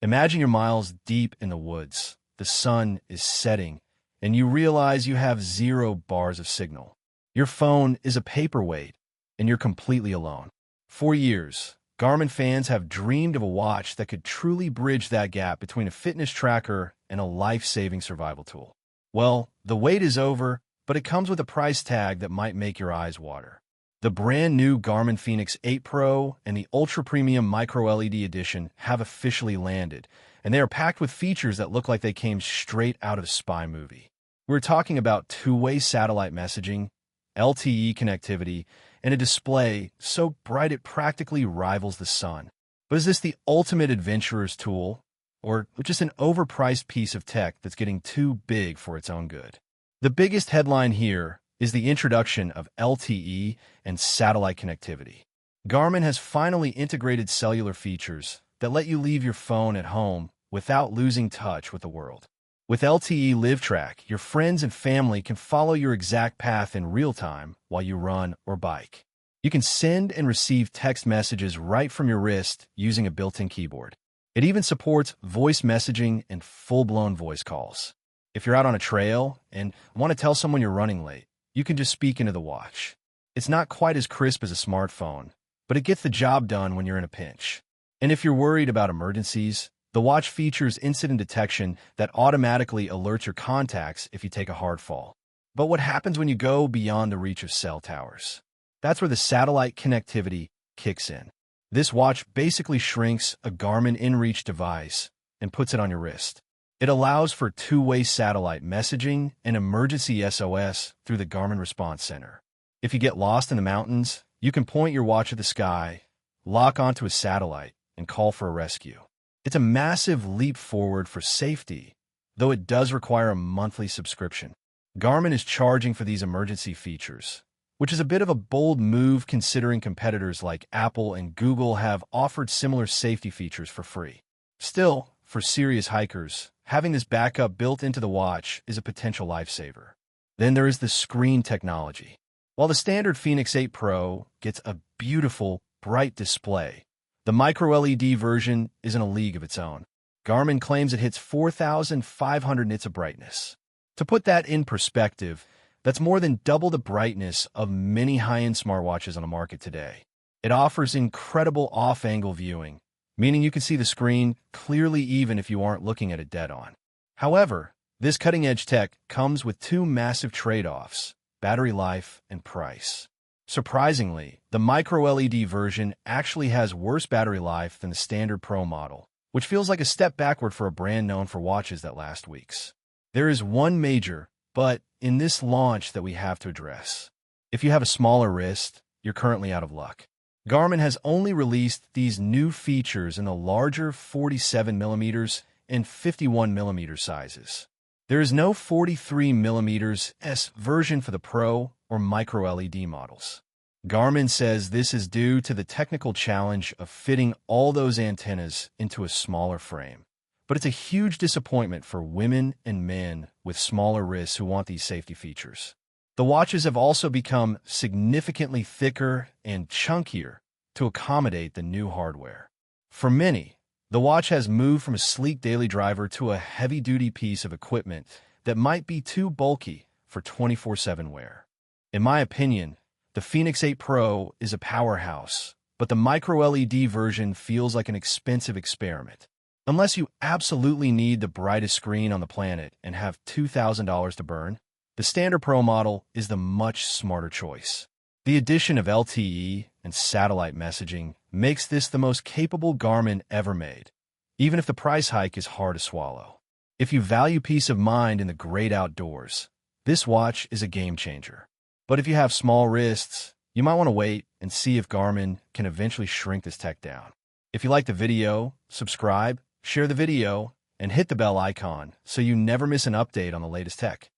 Imagine you're miles deep in the woods. The sun is setting, and you realize you have 0 bars of signal. Your phone is a paperweight, and you're completely alone. For years, Garmin fans have dreamed of a watch that could truly bridge that gap between a fitness tracker and a life-saving survival tool. Well, the wait is over, but it comes with a price tag that might make your eyes water. The brand new Garmin Fenix 8 Pro and the ultra-premium MicroLED edition have officially landed, and they are packed with features that look like they came straight out of a spy movie. We're talking about two-way satellite messaging, LTE connectivity, and a display so bright it practically rivals the sun. But is this the ultimate adventurer's tool, or just an overpriced piece of tech that's getting too big for its own good? The biggest headline here is the introduction of LTE and satellite connectivity. Garmin has finally integrated cellular features that let you leave your phone at home without losing touch with the world. With LTE Live Track, your friends and family can follow your exact path in real time while you run or bike. You can send and receive text messages right from your wrist using a built-in keyboard. It even supports voice messaging and full-blown voice calls. If you're out on a trail and want to tell someone you're running late, you can just speak into the watch. It's not quite as crisp as a smartphone, but it gets the job done when you're in a pinch. And if you're worried about emergencies, the watch features incident detection that automatically alerts your contacts if you take a hard fall. But what happens when you go beyond the reach of cell towers? That's where the satellite connectivity kicks in. This watch basically shrinks a Garmin InReach device and puts it on your wrist. It allows for two-way satellite messaging and emergency SOS through the Garmin Response Center. If you get lost in the mountains, you can point your watch at the sky, lock onto a satellite, and call for a rescue. It's a massive leap forward for safety, though it does require a monthly subscription. Garmin is charging for these emergency features, which is a bit of a bold move considering competitors like Apple and Google have offered similar safety features for free. Still, for serious hikers, having this backup built into the watch is a potential lifesaver. Then there is the screen technology. While the standard Fenix 8 Pro gets a beautiful, bright display, the MicroLED version is in a league of its own. Garmin claims it hits 4,500 nits of brightness. To put that in perspective, that's more than double the brightness of many high-end smartwatches on the market today. It offers incredible off-angle viewing, meaning you can see the screen clearly even if you aren't looking at it dead-on. However, this cutting-edge tech comes with two massive trade-offs: battery life and price. Surprisingly, the MicroLED version actually has worse battery life than the standard Pro model, which feels like a step backward for a brand known for watches that last weeks. There is one major but in this launch that we have to address. If you have a smaller wrist, you're currently out of luck. Garmin has only released these new features in the larger 47mm and 51mm sizes. There is no 43mm S version for the Pro or MicroLED models. Garmin says this is due to the technical challenge of fitting all those antennas into a smaller frame. But it's a huge disappointment for women and men with smaller wrists who want these safety features. The watches have also become significantly thicker and chunkier to accommodate the new hardware. For many, the watch has moved from a sleek daily driver to a heavy-duty piece of equipment that might be too bulky for 24/7 wear. In my opinion, the Fenix 8 Pro is a powerhouse, but the MicroLED version feels like an expensive experiment. Unless you absolutely need the brightest screen on the planet and have $2,000 to burn, the standard Pro model is the much smarter choice. The addition of LTE and satellite messaging makes this the most capable Garmin ever made, even if the price hike is hard to swallow. If you value peace of mind in the great outdoors, this watch is a game changer. But if you have small wrists, you might want to wait and see if Garmin can eventually shrink this tech down. If you liked the video, subscribe, share the video, and hit the bell icon so you never miss an update on the latest tech.